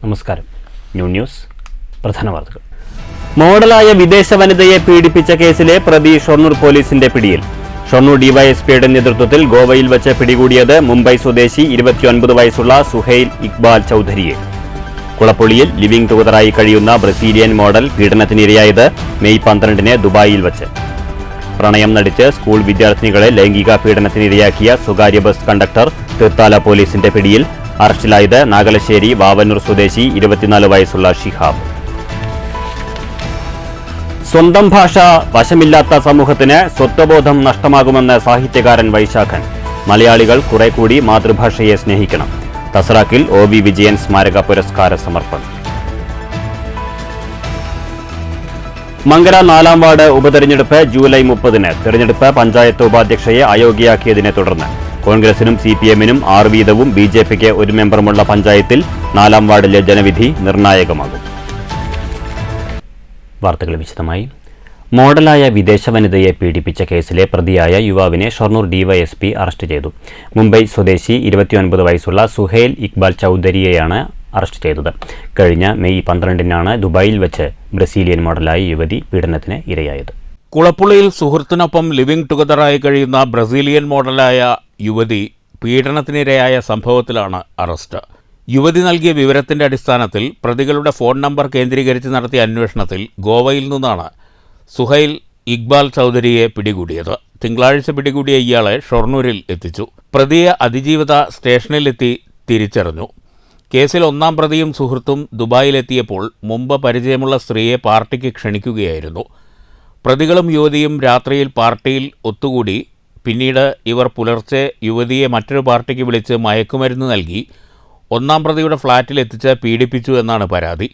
നമസ്കാരം. ന്യൂസ് പ്രധാന വാർത്തകൾ. മോഡലായ വിദേശ വനിതയെ പീഡിപ്പിച്ച കേസിലെ പ്രതി ഷൊർണൂർ പോലീസിന്റെ പിടിയിൽ. ഷൊർണൂർ ഡിവൈഎസ്പിയുടെ നേതൃത്വത്തിൽ ഗോവയിൽ വച്ച് പിടികൂടിയത് മുംബൈ സ്വദേശി 29 വയസ്സുള്ള സുഹൈൽ ഇക്ബാൽ ചൌധരിയെ. കുളപ്പുള്ളിയിൽ ലിവിംഗ് ടുഗദറായി കഴിയുന്ന ബ്രസീലിയൻ മോഡൽ പീഡനത്തിനിരയായത് മെയ് 12 ദുബായിൽ വച്ച്. പ്രണയം നടിച്ച് സ്കൂൾ വിദ്യാർത്ഥിനികളെ ലൈംഗിക പീഡനത്തിനിരയാക്കിയ സ്വകാര്യ ബസ് കണ്ടക്ടർ തൃത്താല പോലീസിന്റെ പിടിയിൽ. അറസ്റ്റിലായത് നാഗലശ്ശേരി വാവന്നൂർ സ്വദേശി 24 വയസ്സുള്ള ഷിഹാബ്. സ്വന്തം ഭാഷ വശമില്ലാത്ത സമൂഹത്തിന് സ്വത്വബോധം നഷ്ടമാകുമെന്ന് സാഹിത്യകാരൻ വൈശാഖൻ. മലയാളികൾ കുറെ കൂടി മാതൃഭാഷയെ സ്നേഹിക്കണം. തസ്രാക്കിൽ OV വിജയൻ സ്മാരക പുരസ്കാര സമർപ്പണം. മങ്കര 4-ാം വാർഡ് ഉപതെരഞ്ഞെടുപ്പ് ജൂലൈ 30. തെരഞ്ഞെടുപ്പ് പഞ്ചായത്ത് ഉപാധ്യക്ഷയെ അയോഗ്യയാക്കിയതിനെ തുടർന്ന് കോൺഗ്രസിനും CPM-നും 6 വീതവും BJP-ക്ക് 1 മെമ്പറുമുള്ള പഞ്ചായത്തിൽ 4-ാം വാർഡിലെ ജനവിധി നിർണായകമാകും. വാർത്തകൾ വിശദമായി. മോഡലായ വിദേശ വനിതയെ പീഡിപ്പിച്ച കേസിലെ പ്രതിയായ യുവാവിനെ ഷൊർണൂർ ഡിവൈഎസ്പി അറസ്റ്റ് ചെയ്തു. മുംബൈ സ്വദേശി 29 വയസ്സുള്ള സുഹൈൽ ഇക്ബാൽ ചൌധരിയെയാണ് അറസ്റ്റ് ചെയ്തത്. കഴിഞ്ഞ മെയ് 12 ദുബായിൽ വെച്ച് ബ്രസീലിയൻ മോഡലായ യുവതി പീഡനത്തിന് ഇരയായത്. കുളപ്പുള്ളിയിൽ സുഹൃത്തിനൊപ്പം ലിവിംഗ് ടുഗദറായി കഴിയുന്ന ബ്രസീലിയൻ മോഡലായ യുവതി പീഡനത്തിനിരയായ സംഭവത്തിലാണ് അറസ്റ്റ്. യുവതി നൽകിയ വിവരത്തിന്റെ അടിസ്ഥാനത്തിൽ പ്രതികളുടെ ഫോൺ നമ്പർ കേന്ദ്രീകരിച്ച് നടത്തിയ അന്വേഷണത്തിൽ ഗോവയിൽ നിന്നാണ് സുഹൈൽ ഇക്ബാൽ ചൌധരിയെ പിടികൂടിയത്. തിങ്കളാഴ്ച പിടികൂടിയ ഇയാളെ ഷൊർണൂരിൽ എത്തിച്ചു. പ്രതിയെ അതിജീവിത സ്റ്റേഷനിലെത്തി തിരിച്ചറിഞ്ഞു. കേസിൽ 1-ാം പ്രതിയും സുഹൃത്തും ദുബായിലെത്തിയപ്പോൾ മുമ്പ് പരിചയമുള്ള സ്ത്രീയെ പാർട്ടിക്ക് ക്ഷണിക്കുകയായിരുന്നു. പ്രതികളും യുവതിയും രാത്രിയിൽ പാർട്ടിയിൽ ഒത്തുകൂടി. പിന്നീട് ഇവർ പുലർച്ചെ യുവതിയെ മറ്റൊരു പാർട്ടിക്ക് വിളിച്ച് മയക്കുമരുന്ന് നൽകി 1-ാം പ്രതിയുടെ ഫ്ളാറ്റിൽ എത്തിച്ച് പീഡിപ്പിച്ചു എന്നാണ് പരാതി.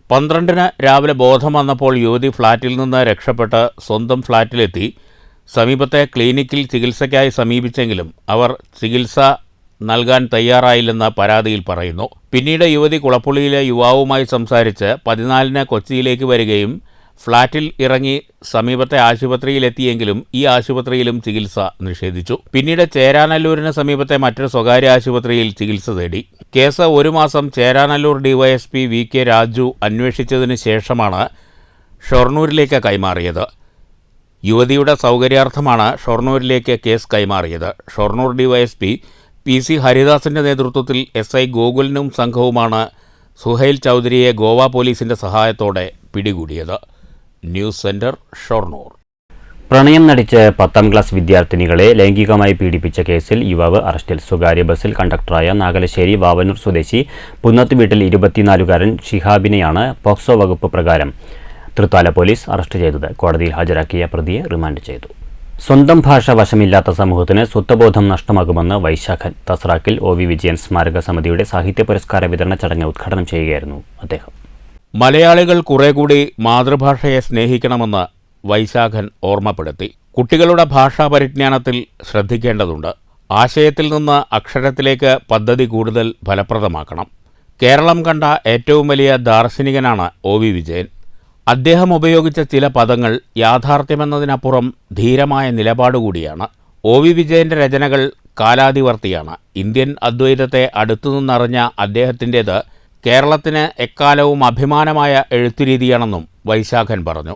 12 രാവിലെ ബോധം വന്നപ്പോൾ യുവതി ഫ്ളാറ്റിൽ നിന്ന് രക്ഷപ്പെട്ട് സ്വന്തം ഫ്ളാറ്റിലെത്തി. സമീപത്തെ ക്ലിനിക്കിൽ ചികിത്സയ്ക്കായി സമീപിച്ചെങ്കിലും അവർ ചികിത്സ നൽകാൻ തയ്യാറായില്ലെന്ന് പരാതിയിൽ പറയുന്നു. പിന്നീട് യുവതി കുളപ്പുള്ളിയിലെ യുവാവുമായി സംസാരിച്ച് 14 കൊച്ചിയിലേക്ക് വരികയും ഫ്ളാറ്റിൽ ഇറങ്ങി സമീപത്തെ ആശുപത്രിയിലെത്തിയെങ്കിലും ഈ ആശുപത്രിയിലും ചികിത്സ നിഷേധിച്ചു. പിന്നീട് ചേരാനല്ലൂരിന് സമീപത്തെ മറ്റൊരു സ്വകാര്യ ആശുപത്രിയിൽ ചികിത്സ തേടി. കേസ് 1 മാസം ചേരാനല്ലൂർ ഡിവൈഎസ്പി VK രാജു അന്വേഷിച്ചതിന് ശേഷമാണ് ഷൊർണൂരിലേക്ക് കൈമാറിയത്. യുവതിയുടെ സൗകര്യാർത്ഥമാണ് ഷൊർണൂരിലേക്ക് കേസ് കൈമാറിയത്. ഷൊർണൂർ ഡിവൈഎസ്പി PC ഹരിദാസിന്റെ നേതൃത്വത്തിൽ SI ഗോകുലിനും സംഘവുമാണ് സുഹൈൽ ചൌധരിയെ ഗോവ പോലീസിന്റെ സഹായത്തോടെ പിടികൂടിയത്. News centre, Shoranur. പ്രണയം നടിച്ച് 10ാം ക്ലാസ് വിദ്യാർത്ഥിനികളെ ലൈംഗികമായി പീഡിപ്പിച്ച കേസിൽ യുവാവ് അറസ്റ്റിൽ. സ്വകാര്യ ബസ്സിൽ കണ്ടക്ടറായ നാഗലശ്ശേരി വാവന്നൂർ സ്വദേശി പുന്നത്ത് വീട്ടിൽ 24-കാരൻ ഷിഹാബിനെയാണ് പോക്സോ വകുപ്പ് പ്രകാരം തൃത്താല പോലീസ് അറസ്റ്റ് ചെയ്തത്. കോടതിയിൽ ഹാജരാക്കിയ പ്രതിയെ റിമാൻഡ് ചെയ്തു. സ്വന്തം ഭാഷ വശമില്ലാത്ത സമൂഹത്തിന് സ്വത്വബോധം നഷ്ടമാകുമെന്ന് വൈശാഖൻ. തസ്രാക്കിൽ OV വിജയൻ സ്മാരക സമിതിയുടെ സാഹിത്യ പുരസ്കാര വിതരണ ചടങ്ങ് ഉദ്ഘാടനം ചെയ്യുകയായിരുന്നു അദ്ദേഹം. മലയാളികൾ കുറെ കൂടി മാതൃഭാഷയെ സ്നേഹിക്കണമെന്ന് വൈശാഖൻ ഓർമ്മപ്പെടുത്തി. കുട്ടികളുടെ ഭാഷാ പരിജ്ഞാനത്തിൽ ശ്രദ്ധിക്കേണ്ടതുണ്ട്. ആശയത്തിൽ നിന്ന് അക്ഷരത്തിലേക്ക് പദ്ധതി കൂടുതൽ ഫലപ്രദമാക്കണം. കേരളം കണ്ട ഏറ്റവും വലിയ ദാർശനികനാണ് OV വിജയൻ. അദ്ദേഹം ഉപയോഗിച്ച ചില പദങ്ങൾ യാഥാർത്ഥ്യമെന്നതിനപ്പുറം ധീരമായ നിലപാടുകൂടിയാണ്. OV വിജയന്റെ രചനകൾ കാലാതിവർത്തിയാണ്. ഇന്ത്യൻ അദ്വൈതത്തെ അടുത്തുനിന്നറിഞ്ഞ അദ്ദേഹത്തിൻ്റേത് കേരളത്തിന് എക്കാലവും അഭിമാനമായ എഴുത്തുരീതിയാണെന്നും വൈശാഖൻ പറഞ്ഞു.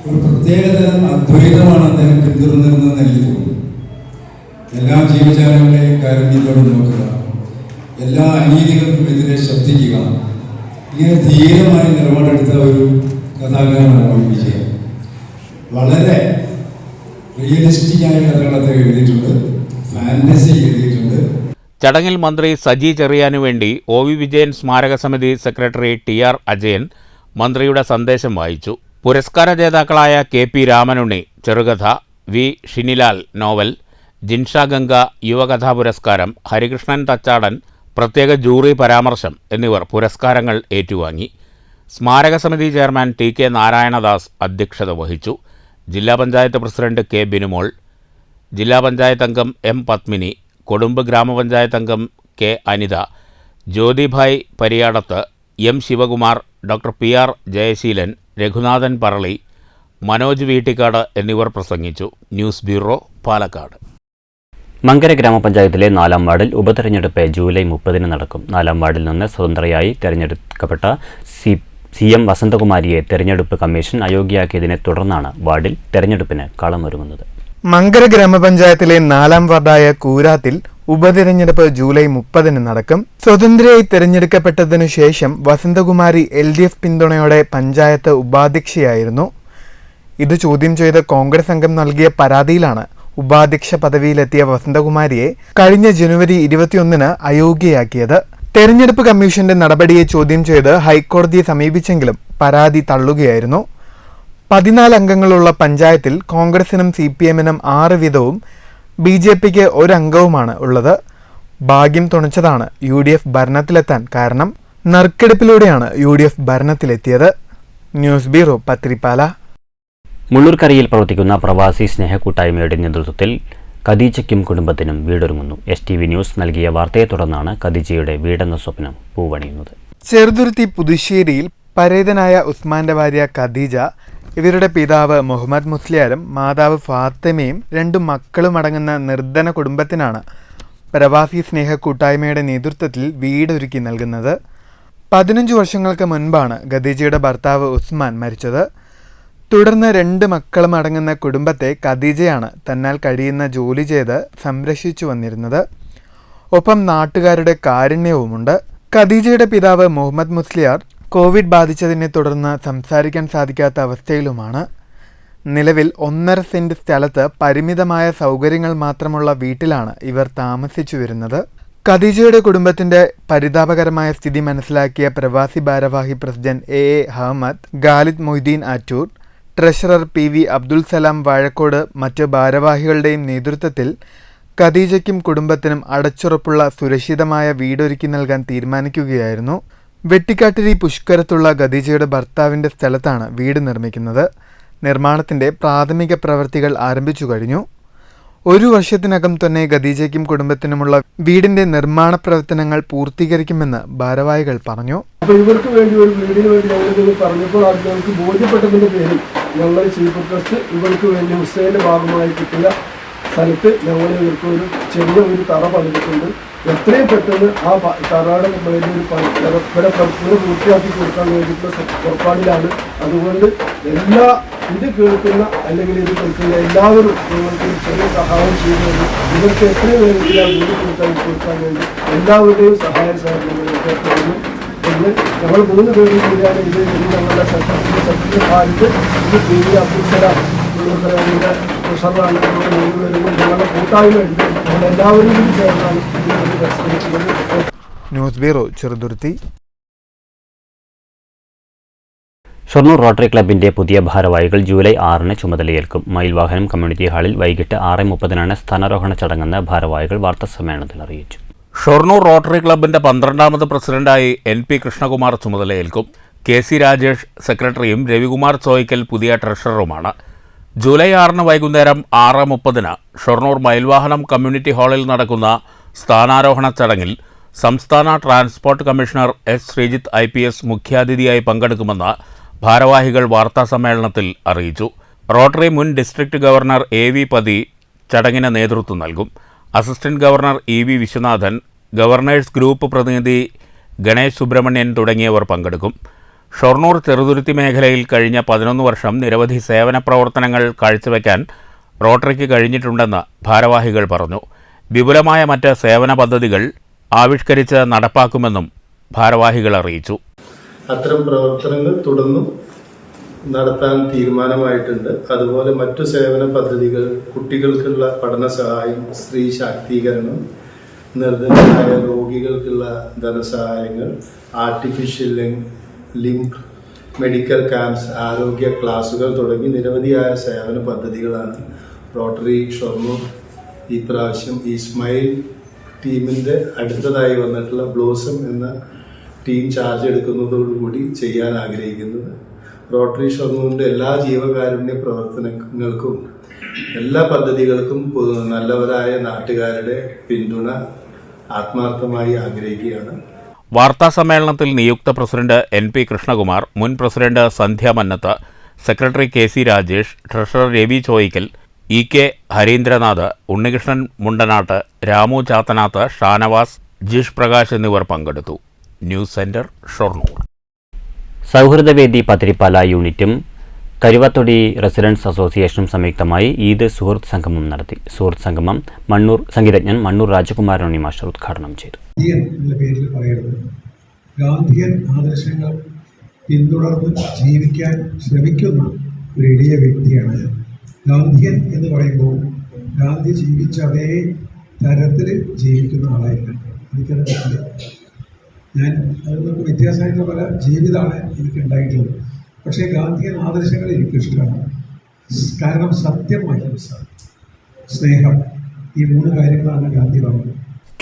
ഒരു പ്രത്യേകതരം അദ്വൈതമാണ് അദ്ദേഹം പിന്തുടർന്നിരുന്നതെന്ന് എനിക്ക് തോന്നുന്നു. എല്ലാ ജീവജാലങ്ങളെയും കാരുണ്യത്തോടെ നോക്കുക, എല്ലാ അനീതികൾക്കും എതിരെ ശബ്ദിക്കുക, ഇങ്ങനെ ധീരമായി നിലപാടെടുത്ത ഒരു കഥാകാരനാണ് OV വിജയൻ. വളരെ റിയലിസ്റ്റിക്കായ കഥകൾ അദ്ദേഹം എഴുതിയിട്ടുണ്ട്, ഫാന്റസി എഴുതിയിട്ടുണ്ട്. ചടങ്ങിൽ മന്ത്രി സജി ചെറിയാനു വേണ്ടി OV വിജയൻ സ്മാരക സമിതി സെക്രട്ടറി TR അജയൻ മന്ത്രിയുടെ സന്ദേശം വായിച്ചു. പുരസ്കാര ജേതാക്കളായ KP രാമനുണ്ണി ചെറുകഥ, V ഷിനിലാൽ നോവൽ, ജിൻഷ ഗംഗ യുവകഥാ പുരസ്കാരം, ഹരികൃഷ്ണൻ തച്ചാടൻ പ്രത്യേക ജൂറി പരാമർശം എന്നിവർ പുരസ്കാരങ്ങൾ ഏറ്റുവാങ്ങി. സ്മാരക സമിതി ചെയർമാൻ TK നാരായണദാസ് അധ്യക്ഷത വഹിച്ചു. ജില്ലാ പഞ്ചായത്ത് പ്രസിഡന്റ് K ബിനുമോൾ, ജില്ലാ പഞ്ചായത്ത് അംഗം M പത്മിനി, കൊടുമ്പ് ഗ്രാമപഞ്ചായത്ത് അംഗം K Anitha, Jyothibai Pariyadath, M Sivakumar, doctor PR Jayaseelan, Raghunathan Parali, Manoj Veettikkad എന്നിവർ പ്രസംഗിച്ചു. News bureau, Palakkad. മങ്കര ഗ്രാമപഞ്ചായത്തിലെ 4-ാം വാർഡിൽ ഉപതെരഞ്ഞെടുപ്പ് ജൂലൈ 30-ന് നടക്കും. 4-ാം വാർഡിൽ നിന്ന് സ്വതന്ത്രയായി തെരഞ്ഞെടുക്കപ്പെട്ട CM വസന്തകുമാരിയെ തെരഞ്ഞെടുപ്പ് കമ്മീഷൻ അയോഗ്യയാക്കിയതിനെ തുടർന്നാണ് വാർഡിൽ തെരഞ്ഞെടുപ്പിന് കളമൊരുങ്ങുന്നത്. മങ്കര ഗ്രാമപഞ്ചായത്തിലെ 4-ാം വാർഡായ കൂരാത്തിൽ ഉപതെരഞ്ഞെടുപ്പ് ജൂലൈ 30-ന് നടക്കും. സ്വതന്ത്രയായി തെരഞ്ഞെടുക്കപ്പെട്ടതിനു ശേഷം വസന്തകുമാരി LDF പിന്തുണയോടെ പഞ്ചായത്ത് ഉപാധ്യക്ഷയായിരുന്നു. ഇത് ചോദ്യം ചെയ്ത് കോൺഗ്രസ് അംഗം നൽകിയ പരാതിയിലാണ് ഉപാധ്യക്ഷ പദവിയിലെത്തിയ വസന്തകുമാരിയെ കഴിഞ്ഞ ജനുവരി 21-ന് അയോഗ്യയാക്കിയത്. തെരഞ്ഞെടുപ്പ് കമ്മീഷന്റെ നടപടിയെ ചോദ്യം ചെയ്ത് ഹൈക്കോടതിയെ സമീപിച്ചെങ്കിലും പരാതി തള്ളുകയായിരുന്നു. 14 അംഗങ്ങളുള്ള പഞ്ചായത്തിൽ കോൺഗ്രസിനും CPM-നും 6 വീതവും BJPക്ക് 1 അംഗവുമാണ് ഉള്ളത്. ഭാഗ്യം തുണച്ചതാണ് UDF ഭരണത്തിലെത്താൻ കാരണം. നറുക്കെടുപ്പിലൂടെയാണ് UDF ഭരണത്തിലെത്തിയത്. News bureau, Pathirippala. മുള്ളൂർക്കരയിൽ പ്രവർത്തിക്കുന്ന പ്രവാസി സ്നേഹക്കൂട്ടായ്മയുടെ നേതൃത്വത്തിൽ ഖദീജയ്ക്കും കുടുംബത്തിനും വീടൊരുങ്ങുന്നു. STV ന്യൂസ് നൽകിയ വാർത്തയെ തുടർന്നാണ് ഖദീജയുടെ വീടെന്ന സ്വപ്നം പൂവണിയുന്നത്. ചെറുതുരുത്തി പുതുശ്ശേരിയിൽ പരേതനായ ഉസ്മാന്റെ ഭാര്യ ഖദീജ, ഇവരുടെ പിതാവ് മുഹമ്മദ് മുസ്ലിയാരും മാതാവ് ഫാത്തിമയും 2 മക്കളും അടങ്ങുന്ന നിർധന കുടുംബത്തിനാണ് പ്രവാസി സ്നേഹക്കൂട്ടായ്മയുടെ നേതൃത്വത്തിൽ വീടൊരുക്കി നൽകുന്നത്. 15 വർഷങ്ങൾക്ക് മുൻപാണ് ഖദീജയുടെ ഭർത്താവ് ഉസ്മാൻ മരിച്ചത്. തുടർന്ന് 2 മക്കളും അടങ്ങുന്ന കുടുംബത്തെ ഖദീജയാണ് തന്നാൽ കഴിയുന്ന ജോലി ചെയ്ത് സംരക്ഷിച്ചു വന്നിരുന്നത്. ഒപ്പം നാട്ടുകാരുടെ കാരുണ്യവുമുണ്ട്. ഖദീജയുടെ പിതാവ് മുഹമ്മദ് മുസ്ലിയാർ കോവിഡ് ബാധിച്ചതിനെ തുടർന്ന് സംസാരിക്കാൻ സാധിക്കാത്ത അവസ്ഥയിലുമാണ്. നിലവിൽ 1.5 സെന്റ് സ്ഥലത്ത് പരിമിതമായ സൗകര്യങ്ങൾ മാത്രമുള്ള വീട്ടിലാണ് ഇവർ താമസിച്ചു വരുന്നത്. ഖദീജയുടെ കുടുംബത്തിന്റെ പരിതാപകരമായ സ്ഥിതി മനസ്സിലാക്കിയ പ്രവാസി ഭാരവാഹി president AA Ahammed, Khalid Moideen Attoor, treasurer PV Abdul Salam Vazhakode മറ്റ് ഭാരവാഹികളുടെയും നേതൃത്വത്തിൽ ഖദീജയ്ക്കും കുടുംബത്തിനും അടച്ചുറപ്പുള്ള സുരക്ഷിതമായ വീടൊരുക്കി നൽകാൻ തീരുമാനിക്കുകയായിരുന്നു. വെട്ടിക്കാട്ടിരി പുഷ്കരത്തുള്ള ഖദീജയുടെ ഭർത്താവിന്റെ സ്ഥലത്താണ് വീട് നിർമ്മിക്കുന്നത്. നിർമ്മാണത്തിന്റെ പ്രാഥമിക പ്രവൃത്തികൾ ആരംഭിച്ചു കഴിഞ്ഞു. 1 വർഷത്തിനകം തന്നെ ഖദീജയ്ക്കും കുടുംബത്തിനുമുള്ള വീടിന്റെ നിർമ്മാണ പ്രവർത്തനങ്ങൾ പൂർത്തീകരിക്കുമെന്ന് ഭാരവാഹികൾ പറഞ്ഞു. ഇവർക്ക് വേണ്ടി ഒരു വീടിന് വേണ്ടി ഞങ്ങളിത് പറഞ്ഞപ്പോൾ അത് ഞങ്ങൾക്ക് ബോധ്യപ്പെട്ടതിന്റെ പേരിൽ ഞങ്ങൾ ചീഫ് ട്രസ്റ്റ് ഇവർക്ക് വേണ്ടി ഹുസൈൻ്റെ ഭാഗമായി കിട്ടിയ സ്ഥലത്ത് ഞങ്ങൾ ഇവർക്ക് ഒരു ചെറിയ ഒരു തറ പണിതിട്ടുണ്ട്. എത്രയും പെട്ടെന്ന് ആ തറയുടെ വേണ്ടി ഇവിടെ പൂർത്തിയാക്കി കൊടുക്കാൻ വേണ്ടിയിട്ടുള്ള പുറപ്പാടിലാണ്. അതുകൊണ്ട് എല്ലാ ഇത് കേൾക്കുന്ന അല്ലെങ്കിൽ ഇത് കേൾക്കുന്ന എല്ലാവരും നിങ്ങൾക്ക് ചെറിയ സഹായം ചെയ്യുന്നത് ഇവർക്ക് എത്രയും വേഗത്തിൽ ആ വീട് കൊടുക്കാൻ വേണ്ടി എല്ലാവരുടെയും സഹായ സഹകരണങ്ങൾ എന്ന് ഞങ്ങൾ 3 പേരും കൂടിയാണ് ഇത് ഞങ്ങളുടെ സെക്രട്ടറി ഖാലിദ്, ഇത് PV അബ്ദുൽ സലാം ഉള്ളൂർക്കരയുടെ ട്രഷറാണ്. ഞങ്ങളുടെ കൂട്ടായ്മ ഉണ്ട്. ഞങ്ങളെല്ലാവരും കൂടി ചേർന്നാണ് ഇത് പരിശ്രമിക്കുന്നത്. News bureau, Cheruthuruthy. Shoranur rotary ക്ലബിന്റെ പുതിയ ഭാരവാഹികൾ ജൂലൈ 6-ന് ചുമതലയേൽക്കും. മയിൽവാഹനം കമ്മ്യൂണിറ്റി ഹാളിൽ വൈകിട്ട് 6:30-നാണ് സ്ഥാനാരോഹണ ചടങ്ങെന്ന് ഭാരവാഹികൾ വാർത്താസമ്മേളനത്തിൽ അറിയിച്ചു. ഷൊർണൂർ റോട്ടറി ക്ലബിന്റെ 12ാമത് പ്രസിഡന്റായി NP കൃഷ്ണകുമാർ ചുമതലയേൽക്കും. KC രാജേഷ് സെക്രട്ടറിയും രവികുമാർ ചോയ്ക്കൽ പുതിയ ട്രഷററുമാണ്. ജൂലൈ 6-ന് വൈകുന്നേരം 6:30-ന് ഷൊർണൂർ മയിൽവാഹനം കമ്മ്യൂണിറ്റി ഹാളിൽ നടക്കുന്ന സ്ഥാനാരോഹണ ചടങ്ങിൽ സംസ്ഥാന transport commissioner S. Sreejith IPS മുഖ്യാതിഥിയായി പങ്കെടുക്കുമെന്ന് ഭാരവാഹികൾ വാർത്താസമ്മേളനത്തിൽ അറിയിച്ചു. റോട്ടറി മുൻ ഡിസ്ട്രിക്ട് ഗവർണർ AV പതി ചടങ്ങിന് നേതൃത്വം നൽകും. Assistant governor EV Viswanathan, governor's group പ്രതിനിധി ഗണേഷ് സുബ്രഹ്മണ്യൻ തുടങ്ങിയവർ പങ്കെടുക്കും. ഷൊർണൂർ ചെറുതുരുത്തി മേഖലയിൽ കഴിഞ്ഞ 11 വർഷം നിരവധി സേവന പ്രവർത്തനങ്ങൾ കാഴ്ചവെക്കാൻ റോട്ടറിക്ക് കഴിഞ്ഞിട്ടുണ്ടെന്ന് ഭാരവാഹികൾ പറഞ്ഞു. വിപുലമായ മറ്റ് സേവന പദ്ധതികൾ ആവിഷ്കരിച്ച് നടപ്പാക്കുമെന്നും ഭാരവാഹികൾ അറിയിച്ചു. അത്തരം പ്രവർത്തനങ്ങൾ തുടർന്നും നടത്താൻ തീരുമാനമായിട്ടുണ്ട്. അതുപോലെ മറ്റു സേവന പദ്ധതികൾ, കുട്ടികൾക്കുള്ള പഠന സഹായം, സ്ത്രീ ശാക്തീകരണം, നിർധനരായ രോഗികൾക്കുള്ള ധനസഹായങ്ങൾ, ആർട്ടിഫിഷ്യൽ ലിംബ് മെഡിക്കൽ ക്യാമ്പ്സ്, ആരോഗ്യ ക്ലാസുകൾ തുടങ്ങി നിരവധിയായ സേവന പദ്ധതികളാണ് റോട്ടറി ഷൊർണൂർ ഈ പ്രാവശ്യം ഈ സ്മൈൽ ടീമിൻ്റെ അടുത്തതായി വന്നിട്ടുള്ള ബ്ലോസം എന്ന ടീം ചാർജ് എടുക്കുന്നതോടുകൂടി ചെയ്യാൻ ആഗ്രഹിക്കുന്നത്. റോട്ടറി ഷൊർണൂരിൻ്റെ എല്ലാ ജീവകാരുണ്യ പ്രവർത്തനങ്ങൾക്കും എല്ലാ പദ്ധതികൾക്കും നല്ലവരായ നാട്ടുകാരുടെ പിന്തുണ ആത്മാർത്ഥമായി ആഗ്രഹിക്കുകയാണ്. വാർത്താസമ്മേളനത്തിൽ നിയുക്ത പ്രസിഡന്റ് NP കൃഷ്ണകുമാർ, മുൻ president Sandhya Mannath, secretary KC Rajesh, treasurer Ravi Choykkal, EK Harindranath, Unnikrishnan Mundanatt, Ramu Chathanath, Shanavas, Jish Prakash എന്നിവർ പങ്കെടുത്തു. News centre, Shoranur. സൗഹൃദവേദി പത്തിരിപ്പാല യൂണിറ്റും കരുവത്തൊടി റെസിഡൻസ് അസോസിയേഷനും സംയുക്തമായി ഈദ് സുഹൃത്ത് സംഗമം നടത്തി. സുഹൃത്ത് സംഗമം സംഗീതജ്ഞൻ മണ്ണൂർ രാജകുമാരനുണ്ണി മാസ്റ്റർ ഉദ്ഘാടനം ചെയ്തു. ഗാന്ധിയൻ ആദർശങ്ങൾ പിന്തുടർന്ന് ജീവിക്കാൻ ശ്രമിക്കുന്ന ഒരു എളിയ വ്യക്തിയാണ്. ഗാന്ധിയൻ എന്ന് പറയുമ്പോൾ ഗാന്ധി ജീവിച്ച അതേ തരത്തിൽ ജീവിക്കുന്ന ആളായിരുന്നു. എനിക്കത് പറ്റില്ല. ഞാൻ അതിനൊക്കെ വ്യത്യാസമായിട്ടുള്ള പല ജീവിതമാണ് എനിക്കുണ്ടായിട്ടുള്ളത്. പക്ഷേ ഗാന്ധിയൻ ആദർശങ്ങൾ എനിക്കിഷ്ടമാണ്. കാരണം സത്യം, അഹിംസ, സ്നേഹം, ഈ 3 കാര്യങ്ങളാണ് ഗാന്ധി പറഞ്ഞത്.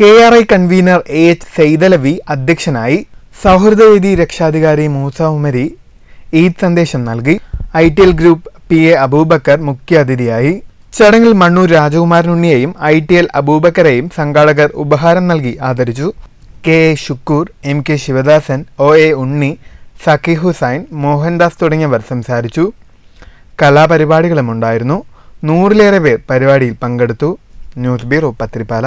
KRI കൺവീനർ AH സൈദലവി അധ്യക്ഷനായി. സൗഹൃദവേദി രക്ഷാധികാരി മൂസ ഉമരി ഈദ് സന്ദേശം നൽകി. ITL ഗ്രൂപ്പ് PA അബൂബക്കർ മുഖ്യാതിഥിയായി. ചടങ്ങിൽ മണ്ണൂർ രാജകുമാരനുണ്ണിയെയും ITL അബൂബക്കറെയും സംഘാടകർ ഉപഹാരം നൽകി ആദരിച്ചു. KA Shukkur, MK Sivadasan, OA ഉണ്ണി, സഖി ഹുസൈൻ, മോഹൻദാസ് തുടങ്ങിയവർ സംസാരിച്ചു. കലാപരിപാടികളും ഉണ്ടായിരുന്നു. 100-ലേറെ പേർ പരിപാടിയിൽ പങ്കെടുത്തു. News bureau, Pathirippala.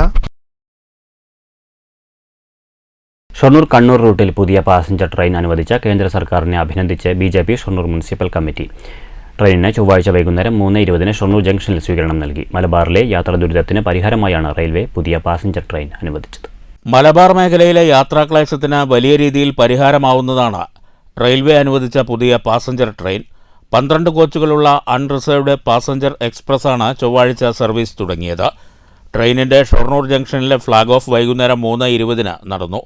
ഷൊർണൂർ കണ്ണൂർ റൂട്ടിൽ പുതിയ പാസഞ്ചർ ട്രെയിൻ അനുവദിച്ച കേന്ദ്ര സർക്കാരിനെ അഭിനന്ദിച്ച് BJP ഷൊർണൂർ മുനിസിപ്പൽ കമ്മിറ്റി. ട്രെയിനിന് ചൊവ്വാഴ്ച വൈകുന്നേരം 3:20 ഷൊർണൂർ ജംഗ്ഷനിൽ സ്വീകരണം നൽകി. മലബാറിലെ യാത്രാ ദുരിതത്തിന് പരിഹാരമായാണ് റെയിൽവേ പുതിയ പാസഞ്ചർ ട്രെയിൻ അനുവദിച്ചത്. മലബാർ മേഖലയിലെ യാത്രാക്ലേശത്തിന് വലിയ രീതിയിൽ പരിഹാരമാവുന്നതാണ് റെയിൽവേ അനുവദിച്ച പുതിയ പാസഞ്ചർ ട്രെയിൻ. 12 കോച്ചുകളുള്ള അൺറിസർവ്ഡ് പാസഞ്ചർ എക്സ്പ്രസ്സാണ് ചൊവ്വാഴ്ച സർവീസ് തുടങ്ങിയത്. ട്രെയിനിൻ്റെ ഷൊർണൂർ ജംഗ്ഷനിലെ ഫ്ളാഗ് ഓഫ് വൈകുന്നേരം 3:20 നടന്നു.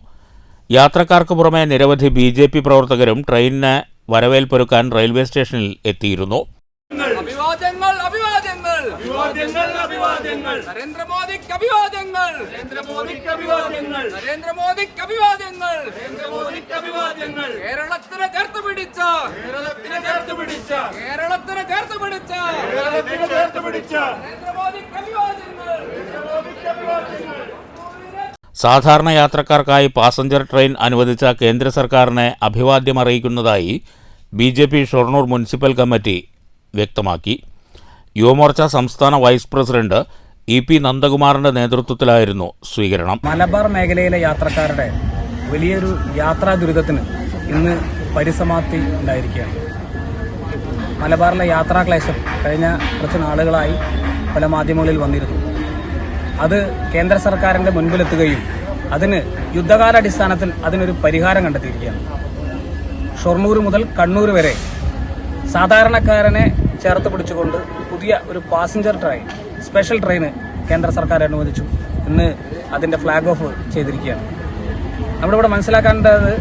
യാത്രക്കാർക്ക് പുറമെ നിരവധി BJP പ്രവർത്തകരും ട്രെയിനിന് വരവേൽപ്പൊരുക്കാൻ റെയിൽവേ സ്റ്റേഷനിൽ എത്തിയിരുന്നു. അഭിവാദ്യങ്ങൾ അഭിവാദ്യങ്ങൾ അഭിവാദ്യങ്ങൾ അഭിവാദ്യങ്ങൾ നരേന്ദ്രമോദിക്ക് അഭിവാദ്യങ്ങൾ നരേന്ദ്രമോദിക്ക് അഭിവാദ്യങ്ങൾ നരേന്ദ്രമോദിക്ക് അഭിവാദ്യങ്ങൾ നരേന്ദ്രമോദിക്ക് അഭിവാദ്യങ്ങൾ കേരളത്തിനെ ചേർത്ത് പിടിച്ച കേരളത്തിനെ ചേർത്ത് പിടിച്ച കേരളത്തിനെ ചേർത്ത് പിടിച്ച കേരളത്തിനെ ചേർത്ത് പിടിച്ച നരേന്ദ്രമോദിക്ക് അഭിവാദ്യങ്ങൾ നരേന്ദ്രമോദിക്ക് അഭിവാദ്യങ്ങൾ. സാധാരണ യാത്രക്കാർക്കായി പാസഞ്ചർ ട്രെയിൻ അനുവദിച്ച കേന്ദ്ര സർക്കാരിനെ അഭിവാദ്യമറിയിക്കുന്നതായി BJP ഷൊർണൂർ മുനിസിപ്പൽ കമ്മിറ്റി വ്യക്തമാക്കി. യുവമോർച്ച സംസ്ഥാന വൈസ് പ്രസിഡന്റ് EP നന്ദകുമാറിന്റെ നേതൃത്വത്തിലായിരുന്നു സ്വീകരണം. മലബാർ മേഖലയിലെ യാത്രക്കാരുടെ വലിയൊരു യാത്രാ ദുരിതത്തിന് ഇന്ന് പരിസമാപ്തി ഉണ്ടായിരിക്കുകയാണ്. മലബാറിലെ യാത്രാക്ലേശം കഴിഞ്ഞ കുറച്ച് നാളുകളായി പല മാധ്യമങ്ങളിൽ വന്നിരുന്നു. അത് കേന്ദ്ര സർക്കാരിൻ്റെ മുൻപിലെത്തുകയും അതിന് യുദ്ധകാലാടിസ്ഥാനത്തിൽ അതിനൊരു പരിഹാരം കണ്ടെത്തിയിരിക്കുകയാണ്. ഷൊർണൂർ മുതൽ കണ്ണൂർ വരെ സാധാരണക്കാരനെ ചേർത്ത് പിടിച്ചുകൊണ്ട് പുതിയ ഒരു പാസഞ്ചർ ട്രെയിൻ, സ്പെഷ്യൽ ട്രെയിന് കേന്ദ്ര സർക്കാർ അനുവദിച്ചു. ഇന്ന് അതിൻ്റെ ഫ്ലാഗ് ഓഫ് ചെയ്തിരിക്കുകയാണ്. നമ്മളിവിടെ മനസ്സിലാക്കേണ്ടത്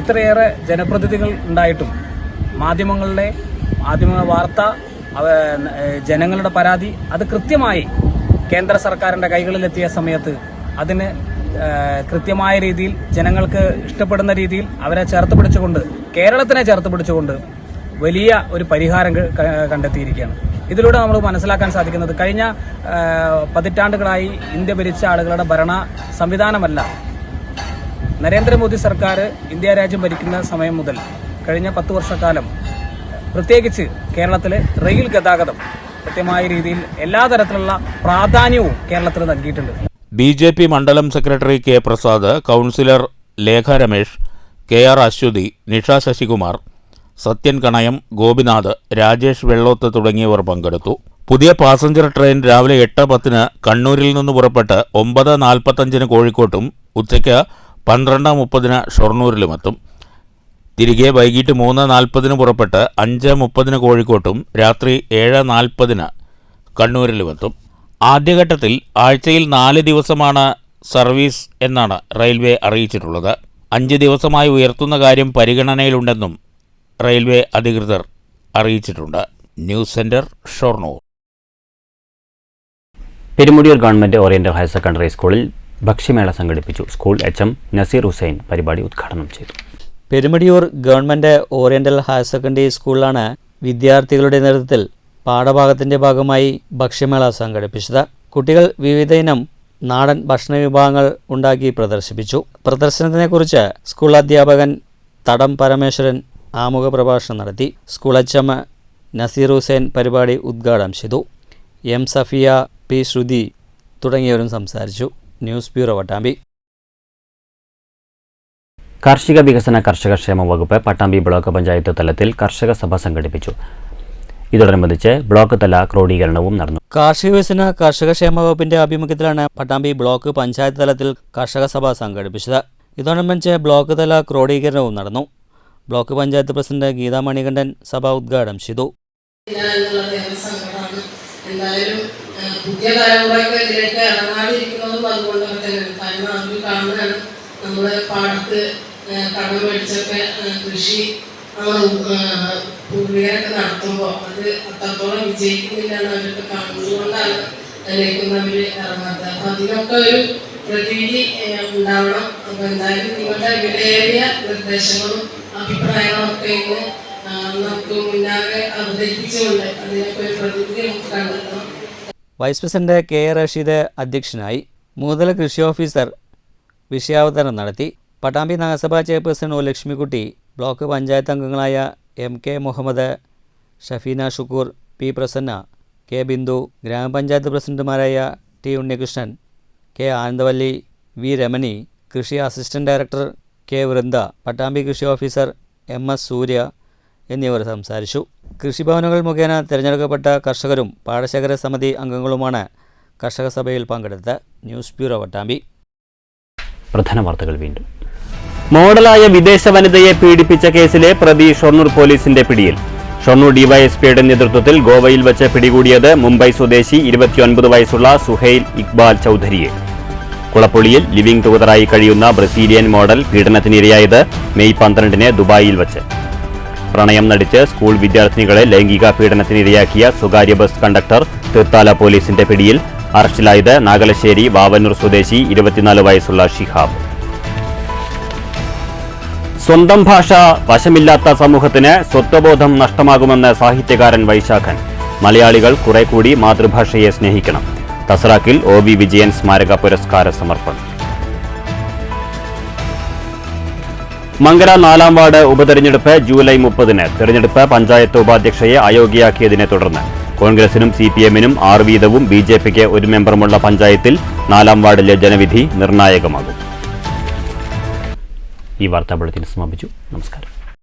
ഇത്രയേറെ ജനപ്രതിനിധികൾ ഉണ്ടായിട്ടും മാധ്യമ വാർത്ത, ജനങ്ങളുടെ പരാതി അത് കൃത്യമായി കേന്ദ്ര സർക്കാരിൻ്റെ കൈകളിലെത്തിയ സമയത്ത് അതിന് കൃത്യമായ രീതിയിൽ ജനങ്ങൾക്ക് ഇഷ്ടപ്പെടുന്ന രീതിയിൽ അവരെ ചേർത്ത് പിടിച്ചുകൊണ്ട്, കേരളത്തിനെ ചേർത്ത് പിടിച്ചുകൊണ്ട് വലിയ ഒരു പരിഹാരം കണ്ടെത്തിയിരിക്കുകയാണ്. ഇതിലൂടെ നമ്മൾ മനസ്സിലാക്കാൻ സാധിക്കുന്നത് കഴിഞ്ഞ പതിറ്റാണ്ടുകളായി ഇന്ത്യ ഭരിച്ച ആളുകളുടെ ഭരണ സംവിധാനമല്ല. നരേന്ദ്രമോദി സർക്കാർ ഇന്ത്യ രാജ്യം ഭരിക്കുന്ന സമയം മുതൽ കഴിഞ്ഞ 10 വർഷക്കാലം പ്രത്യേകിച്ച് കേരളത്തിലെ റെയിൽ ഗതാഗതം കൃത്യമായ രീതിയിൽ എല്ലാ തരത്തിലുള്ള പ്രാധാന്യവും കേരളത്തിൽ നൽകിയിട്ടുണ്ട്. BJP മണ്ഡലം secretary K Prasad, councillor Lekha Ramesh, KR Aswathy, Nisha Sasikumar, Sathyan Kanayam, Gopinath, Rajesh Vellothu തുടങ്ങിയവർ പങ്കെടുത്തു. പുതിയ പാസഞ്ചർ ട്രെയിൻ രാവിലെ 8:10 കണ്ണൂരിൽ നിന്ന് പുറപ്പെട്ട് 9:45 കോഴിക്കോട്ടും ഉച്ചയ്ക്ക് 12:30 ഷൊർണൂരിലുമെത്തും. തിരികെ വൈകിട്ട് 3:40 പുറപ്പെട്ട് 5:30 കോഴിക്കോട്ടും രാത്രി 7:40 കണ്ണൂരിലുമെത്തും. ആദ്യഘട്ടത്തിൽ ആഴ്ചയിൽ 4 ദിവസമാണ് സർവീസ് എന്നാണ് റെയിൽവേ അറിയിച്ചിട്ടുള്ളത്. 5 ദിവസമായി ഉയർത്തുന്ന കാര്യം പരിഗണനയിലുണ്ടെന്നും റെയിൽവേ അധികൃതർ അറിയിച്ചിട്ടുണ്ട്. News centre, Shoranur. Perumudiyoor government oriental higher secondary സ്കൂളിൽ ഭക്ഷ്യമേള സംഘടിപ്പിച്ചു. സ്കൂൾ HM നസീർ ഹുസൈൻ പരിപാടി ഉദ്ഘാടനം ചെയ്തു. Perumudiyoor government oriental higher secondary സ്കൂളിലാണ് വിദ്യാർത്ഥികളുടെ നേതൃത്വത്തിൽ പാഠഭാഗത്തിന്റെ ഭാഗമായി ഭക്ഷ്യമേള സംഘടിപ്പിച്ചത്. കുട്ടികൾ വിവിധ ഇനം നാടൻ ഭക്ഷണ വിഭവങ്ങൾ ഉണ്ടാക്കി പ്രദർശിപ്പിച്ചു. പ്രദർശനത്തിനെക്കുറിച്ച് സ്കൂൾ അധ്യാപകൻ തടം പരമേശ്വരൻ ആമുഖ പ്രഭാഷണം നടത്തി. സ്കൂൾ HM നസീർ ഹുസൈൻ പരിപാടി ഉദ്ഘാടനം ചെയ്തു. എം സഫിയ, പി ശ്രുതി തുടങ്ങിയവരും സംസാരിച്ചു. News bureau Pattambi. കാർഷിക വികസന കർഷകക്ഷേമ വകുപ്പ് പട്ടാമ്പി ബ്ലോക്ക് പഞ്ചായത്ത് തലത്തിൽ കർഷക സഭ സംഘടിപ്പിച്ചു. ഇതോടനുബന്ധിച്ച് ബ്ലോക്ക് തല ക്രോഡീകരണവും നടന്നു. കാർഷിക വികസന കർഷകക്ഷേമ വകുപ്പിന്റെ ആഭിമുഖ്യത്തിലാണ് പട്ടാമ്പി ബ്ലോക്ക് പഞ്ചായത്ത് തലത്തിൽ കർഷക സഭ സംഘടിപ്പിച്ചത്. ഇതോടനുബന്ധിച്ച് ബ്ലോക്ക് തല ക്രോഡീകരണവും നടന്നു. ബ്ലോക്ക് പഞ്ചായത്ത് പ്രസിഡന്റ് ഗീതാ മണികണ്ഠൻ സഭ ഉദ്ഘാടനം ചെയ്തു. എന്തായാലും പുതിയ തലമുറയ്ക്ക് ഇതിലേക്ക് ഇറങ്ങാതിരിക്കുന്നതും അതുകൊണ്ടൊക്കെ തന്നെയാണ്. കാരണം അവർ കാണുന്നതാണ് നമ്മൾ പാടത്ത് കടം മേടിച്ചൊക്കെ കൃഷി പൂർവികരൊക്കെ നടത്തുമ്പോൾ അത് അത്രത്തോളം വിജയിക്കുന്നില്ല എന്ന് അവരൊക്കെ കാണുന്നതുകൊണ്ടാണ് അതിലേക്കൊന്നും അവർ ഇറങ്ങാത്തത്. അപ്പം അതിനൊക്കെ ഒരു പ്രതീതി ഉണ്ടാവണം. അപ്പോൾ എന്തായാലും നിങ്ങളുടെ വിലയേറിയ നിർദ്ദേശങ്ങളും അഭിപ്രായങ്ങളും ഒക്കെ ഇന്ന് നമുക്ക് മുന്നാകെ അവതരിപ്പിച്ചുകൊണ്ട് അതിനൊക്കെ ഒരു പ്രതീതി നമുക്ക് കണ്ടെത്തണം. Vice president K A Rasheed അധ്യക്ഷനായി. മൂതല കൃഷി ഓഫീസർ വിഷയാവതരണം നടത്തി. പട്ടാമ്പി നഗരസഭാ chairperson O Lakshmikutty, block panchayat അംഗങ്ങളായ M K Muhammed, Shafeena Shukkoor, P Prasanna, K Bindu, ഗ്രാമപഞ്ചായത്ത് പ്രസിഡന്റുമാരായ T Unnikrishnan, K Anandavalli, V Ramani, കൃഷി assistant director K Vrinda, Pattambi കൃഷി ഓഫീസർ എം എസ് സൂര്യ എന്നിവർ സംസാരിച്ചു. കൃഷിഭവനുകൾ മുഖേന തിരഞ്ഞെടുക്കപ്പെട്ട കർഷകരും പാടശേഖര സമിതി അംഗങ്ങളുമാണ് കർഷക സഭയിൽ പങ്കെടുത്തത്. News bureau Pattambi. പ്രധാന വാർത്തകൾ വീണ്ടും. മോഡലായ വിദേശ വനിതയെ പീഡിപ്പിച്ച കേസിലെ പ്രതി ഷൊർണൂർ പോലീസിന്റെ പിടിയിൽ. ഷൊർണൂർ ഡിവൈഎസ്പിയുടെ നേതൃത്വത്തിൽ ഗോവയിൽ വച്ച് പിടികൂടിയത് മുംബൈ സ്വദേശി 29 വയസ്സുള്ള സുഹൈൽ ഇക്ബാൽ ചൌധരിയെ. കുളപ്പുള്ളിയിൽ ലിവിംഗ് ടുഗദറായി കഴിയുന്ന ബ്രസീലിയൻ മോഡൽ പീഡനത്തിനിരയായത് മെയ് 12 ദുബായിൽ വച്ച്. പ്രണയം നടിച്ച് സ്കൂൾ വിദ്യാർത്ഥിനികളെ ലൈംഗിക പീഡനത്തിനിരയാക്കിയ സ്വകാര്യ ബസ് കണ്ടക്ടർ തൃത്താല പോലീസിന്റെ പിടിയിൽ. അറസ്റ്റിലായത് നാഗലശ്ശേരി വാവന്നൂർ സ്വദേശി 24 വയസ്സുള്ള ഷിഹാബ്. സ്വന്തം ഭാഷ വശമില്ലാത്ത സമൂഹത്തിന് സ്വത്വബോധം നഷ്ടമാകുമെന്ന് സാഹിത്യകാരൻ വൈശാഖൻ. മലയാളികൾ കുറെ കൂടി മാതൃഭാഷയെ സ്നേഹിക്കണം. തസ്രാക്കിൽ OB വിജയൻ സ്മാരക പുരസ്കാര സമർപ്പണം. മങ്കര 4-ാം വാർഡ് ഉപതെരഞ്ഞെടുപ്പ് ജൂലൈ 30. തെരഞ്ഞെടുപ്പ് പഞ്ചായത്ത് ഉപാധ്യക്ഷയെ അയോഗ്യയാക്കിയതിനെ തുടർന്ന് കോൺഗ്രസിനും CPM-നും 6 വീതവും BJP-ക്ക് 1 മെമ്പറുമുള്ള പഞ്ചായത്തിൽ 4-ാം വാർഡിലെ ജനവിധി നിർണായകമാകും. ഈ വാർത്താ ബുള്ളറ്റിൻ സമാപിച്ചു. നമസ്കാരം.